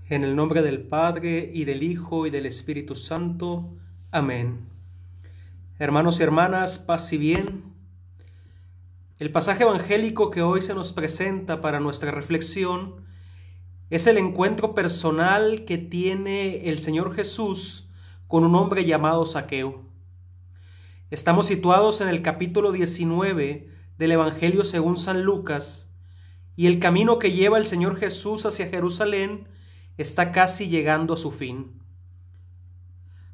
En el nombre del Padre, y del Hijo, y del Espíritu Santo. Amén. Hermanos y hermanas, paz y bien. El pasaje evangélico que hoy se nos presenta para nuestra reflexión es el encuentro personal que tiene el Señor Jesús con un hombre llamado Zaqueo. Estamos situados en el capítulo 19 del Evangelio según San Lucas, y el camino que lleva el Señor Jesús hacia Jerusalén está casi llegando a su fin.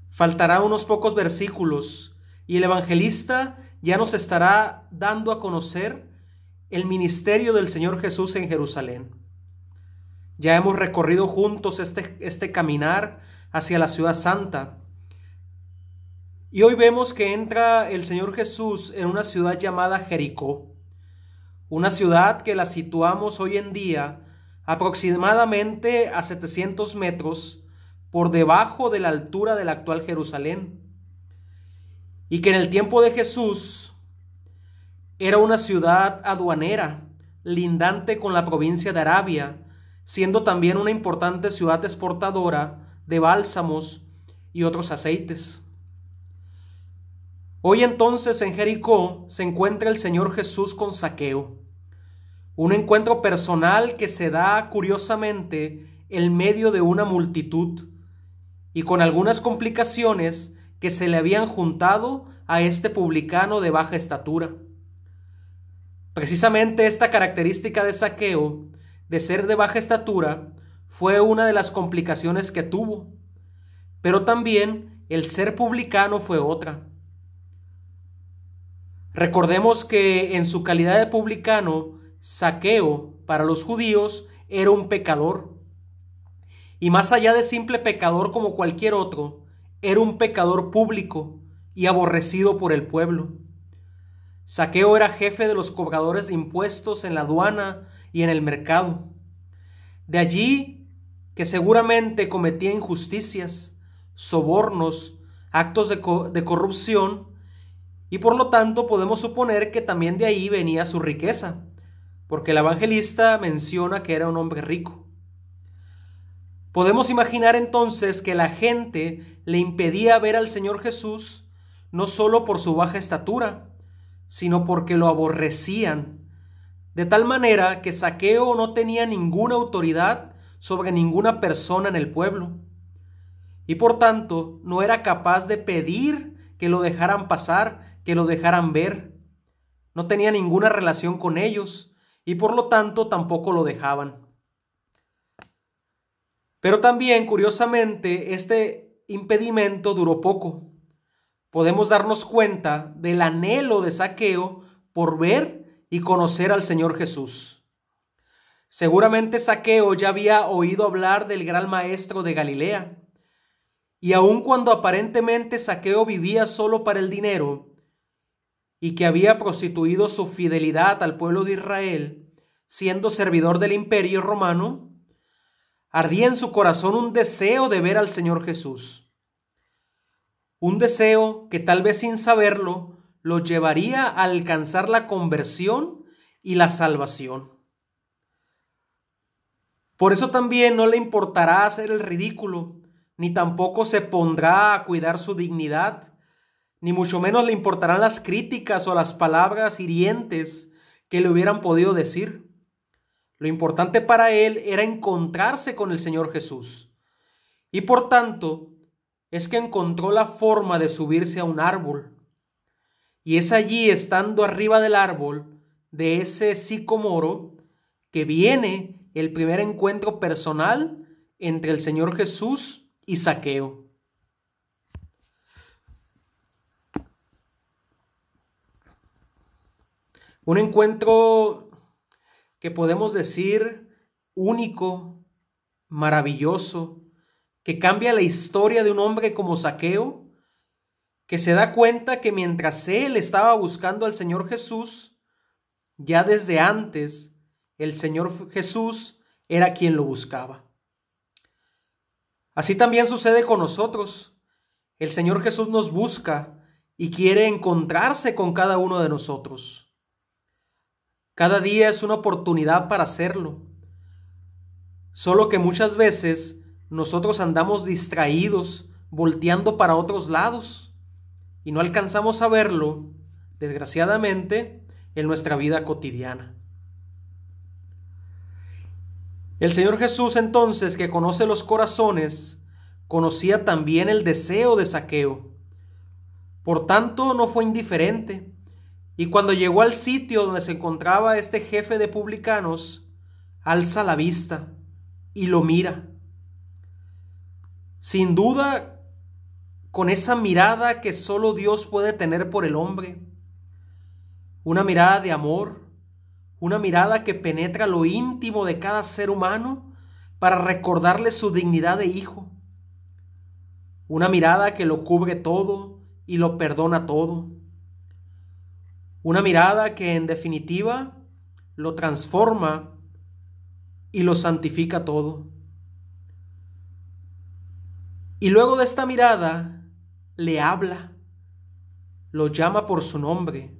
Faltará unos pocos versículos y el evangelista ya nos estará dando a conocer el ministerio del Señor Jesús en Jerusalén. Ya hemos recorrido juntos este caminar hacia la ciudad santa, y hoy vemos que entra el Señor Jesús en una ciudad llamada Jericó, una ciudad que la situamos hoy en día aproximadamente a 700 metros por debajo de la altura de la actual Jerusalén, y que en el tiempo de Jesús era una ciudad aduanera, lindante con la provincia de Arabia, siendo también una importante ciudad exportadora de bálsamos y otros aceites. Hoy entonces en Jericó se encuentra el Señor Jesús con Zaqueo, un encuentro personal que se da curiosamente en medio de una multitud y con algunas complicaciones que se le habían juntado a este publicano de baja estatura. Precisamente esta característica de Zaqueo, de ser de baja estatura, fue una de las complicaciones que tuvo, pero también el ser publicano fue otra. Recordemos que en su calidad de publicano, Zaqueo para los judíos era un pecador, y más allá de simple pecador como cualquier otro, era un pecador público y aborrecido por el pueblo. Zaqueo era jefe de los cobradores de impuestos en la aduana y en el mercado. De allí que seguramente cometía injusticias, sobornos, actos de corrupción, y por lo tanto podemos suponer que también de ahí venía su riqueza, porque el evangelista menciona que era un hombre rico. Podemos imaginar entonces que la gente le impedía ver al Señor Jesús no solo por su baja estatura, sino porque lo aborrecían, de tal manera que Zaqueo no tenía ninguna autoridad sobre ninguna persona en el pueblo, y por tanto no era capaz de pedir que lo dejaran pasar, que lo dejaran ver. No tenía ninguna relación con ellos, y por lo tanto tampoco lo dejaban. Pero también, curiosamente, este impedimento duró poco. Podemos darnos cuenta del anhelo de Zaqueo por ver y conocer al Señor Jesús. Seguramente Zaqueo ya había oído hablar del gran maestro de Galilea, y aun cuando aparentemente Zaqueo vivía solo para el dinero y que había prostituido su fidelidad al pueblo de Israel, siendo servidor del imperio romano, ardía en su corazón un deseo de ver al Señor Jesús. Un deseo que tal vez sin saberlo lo llevaría a alcanzar la conversión y la salvación. Por eso también no le importará hacer el ridículo, ni tampoco se pondrá a cuidar su dignidad, ni mucho menos le importarán las críticas o las palabras hirientes que le hubieran podido decir. Lo importante para él era encontrarse con el Señor Jesús, y por tanto es que encontró la forma de subirse a un árbol, y es allí, estando arriba del árbol de ese sicomoro, que viene el primer encuentro personal entre el Señor Jesús y Zaqueo. Un encuentro que podemos decir único, maravilloso, que cambia la historia de un hombre como Zaqueo, que se da cuenta que mientras él estaba buscando al Señor Jesús, ya desde antes el Señor Jesús era quien lo buscaba. Así también sucede con nosotros. El Señor Jesús nos busca y quiere encontrarse con cada uno de nosotros. Cada día es una oportunidad para hacerlo. Solo que muchas veces nosotros andamos distraídos, volteando para otros lados y no alcanzamos a verlo, desgraciadamente, en nuestra vida cotidiana. El Señor Jesús, entonces, que conoce los corazones, conocía también el deseo de Zaqueo. Por tanto, no fue indiferente, y cuando llegó al sitio donde se encontraba este jefe de publicanos, alza la vista y lo mira. Sin duda, con esa mirada que solo Dios puede tener por el hombre, una mirada de amor, una mirada que penetra lo íntimo de cada ser humano para recordarle su dignidad de hijo, una mirada que lo cubre todo y lo perdona todo, una mirada que en definitiva lo transforma y lo santifica todo. Y luego de esta mirada le habla, lo llama por su nombre.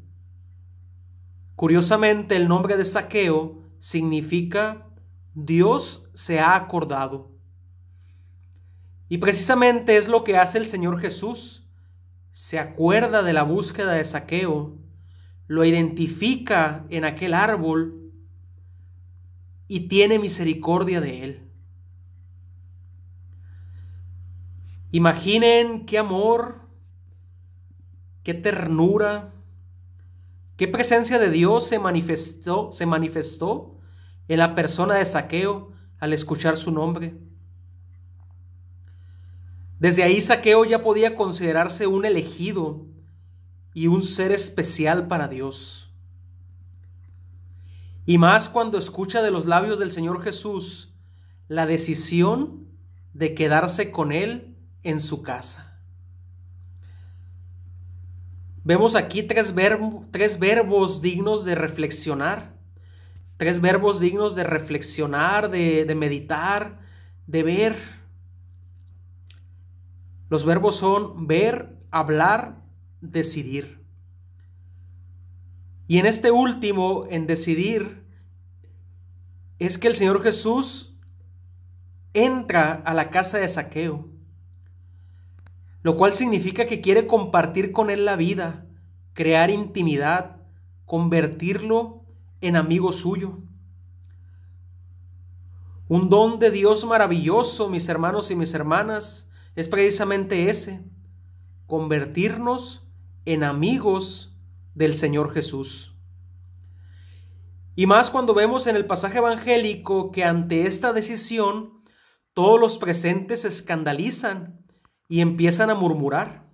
Curiosamente, el nombre de Zaqueo significa Dios se ha acordado. Y precisamente es lo que hace el Señor Jesús. Se acuerda de la búsqueda de Zaqueo, lo identifica en aquel árbol y tiene misericordia de él. Imaginen qué amor, qué ternura, qué presencia de Dios se manifestó en la persona de Zaqueo al escuchar su nombre. Desde ahí Zaqueo ya podía considerarse un elegido y un ser especial para Dios. Y más cuando escucha de los labios del Señor Jesús la decisión de quedarse con Él en su casa. Vemos aquí tres verbos dignos de reflexionar, de meditar, de ver. Los verbos son ver, hablar, decidir. Y en este último, en decidir, es que el Señor Jesús entra a la casa de Zaqueo, lo cual significa que quiere compartir con él la vida, crear intimidad, convertirlo en amigo suyo. Un don de Dios maravilloso, mis hermanos y mis hermanas, es precisamente ese: convertirnos en amigos del Señor Jesús. Y más cuando vemos en el pasaje evangélico que ante esta decisión todos los presentes se escandalizan y empiezan a murmurar.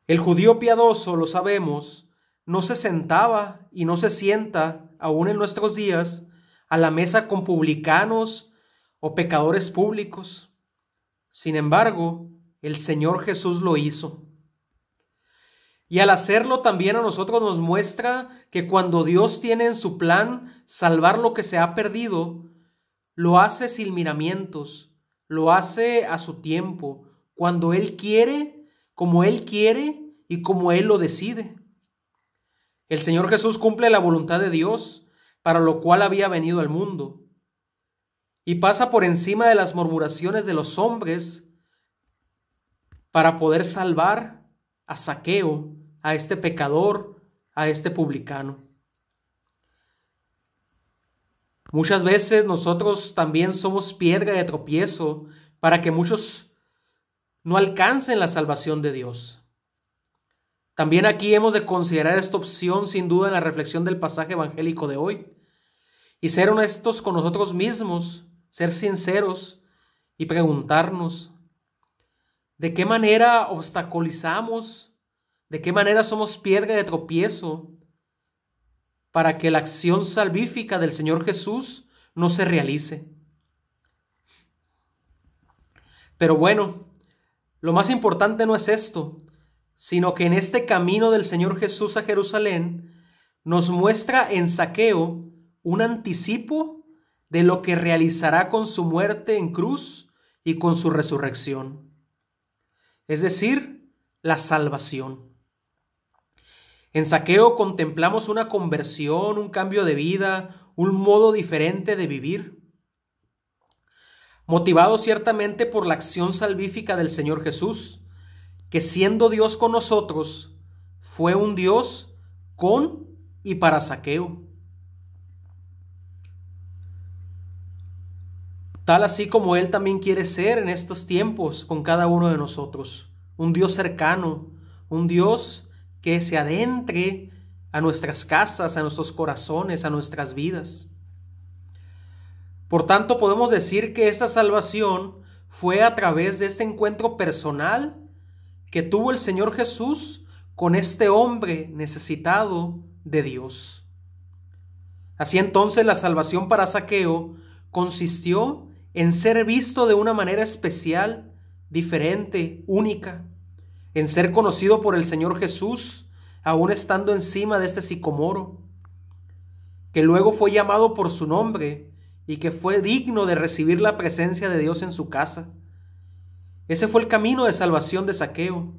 El judío piadoso, lo sabemos, no se sentaba y no se sienta aún en nuestros días a la mesa con publicanos o pecadores públicos. Sin embargo, el Señor Jesús lo hizo. Y al hacerlo también a nosotros nos muestra que cuando Dios tiene en su plan salvar lo que se ha perdido, lo hace sin miramientos, lo hace a su tiempo, cuando Él quiere, como Él quiere y como Él lo decide. El Señor Jesús cumple la voluntad de Dios, para lo cual había venido al mundo, y pasa por encima de las murmuraciones de los hombres para poder salvar a Zaqueo, a este pecador, a este publicano. Muchas veces nosotros también somos piedra de tropiezo para que muchos no alcancen la salvación de Dios. También aquí hemos de considerar esta opción sin duda en la reflexión del pasaje evangélico de hoy y ser honestos con nosotros mismos, ser sinceros y preguntarnos de qué manera obstaculizamos, de qué manera somos piedra de tropiezo para que la acción salvífica del Señor Jesús no se realice. Pero bueno, lo más importante no es esto, sino que en este camino del Señor Jesús a Jerusalén nos muestra en Zaqueo un anticipo de lo que realizará con su muerte en cruz y con su resurrección, es decir, la salvación. En Zaqueo contemplamos una conversión, un cambio de vida, un modo diferente de vivir. motivado ciertamente por la acción salvífica del Señor Jesús, que siendo Dios con nosotros, fue un Dios con y para Zaqueo. Tal así como Él también quiere ser en estos tiempos con cada uno de nosotros. Un Dios cercano, un Dios que se adentre a nuestras casas, a nuestros corazones, a nuestras vidas. Por tanto, podemos decir que esta salvación fue a través de este encuentro personal que tuvo el Señor Jesús con este hombre necesitado de Dios. Así entonces la salvación para Zaqueo consistió en ser visto de una manera especial, diferente, única, en ser conocido por el Señor Jesús, aún estando encima de este sicomoro, que luego fue llamado por su nombre y que fue digno de recibir la presencia de Dios en su casa. Ese fue el camino de salvación de Zaqueo,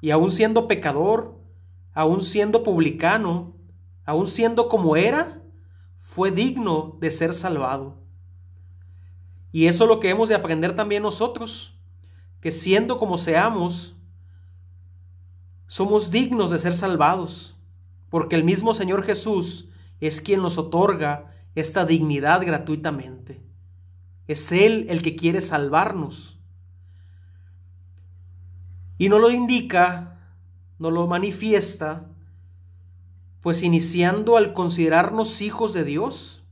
y aún siendo pecador, aún siendo publicano, aún siendo como era, fue digno de ser salvado. Y eso es lo que hemos de aprender también nosotros, que siendo como seamos, somos dignos de ser salvados, porque el mismo Señor Jesús es quien nos otorga esta dignidad gratuitamente. Es Él el que quiere salvarnos. Y nos lo indica, nos lo manifiesta, pues iniciando al considerarnos hijos de Dios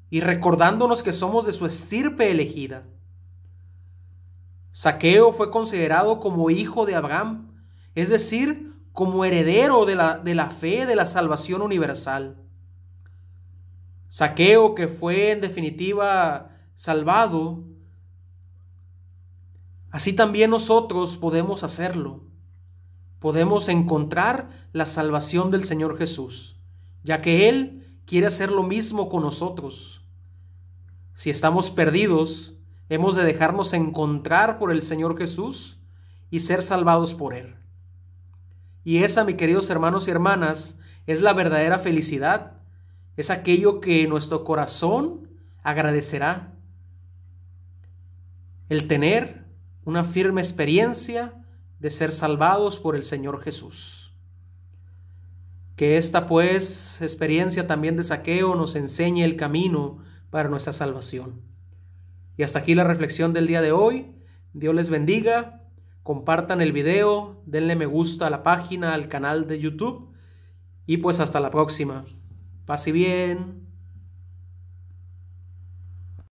y recordándonos que somos de su estirpe elegida. Zaqueo fue considerado como hijo de Abraham, es decir, como heredero de la fe de la salvación universal. Zaqueo, que fue en definitiva salvado, así también nosotros podemos hacerlo. Podemos encontrar la salvación del Señor Jesús, ya que Él quiere hacer lo mismo con nosotros. Si estamos perdidos, hemos de dejarnos encontrar por el Señor Jesús y ser salvados por Él. Y esa, mis queridos hermanos y hermanas, es la verdadera felicidad. Es aquello que nuestro corazón agradecerá. El tener una firme experiencia de ser salvados por el Señor Jesús. Que esta pues experiencia también de Zaqueo nos enseñe el camino para nuestra salvación. Y hasta aquí la reflexión del día de hoy. Dios les bendiga. Compartan el video, denle me gusta a la página, al canal de YouTube. Y pues hasta la próxima. Pase bien.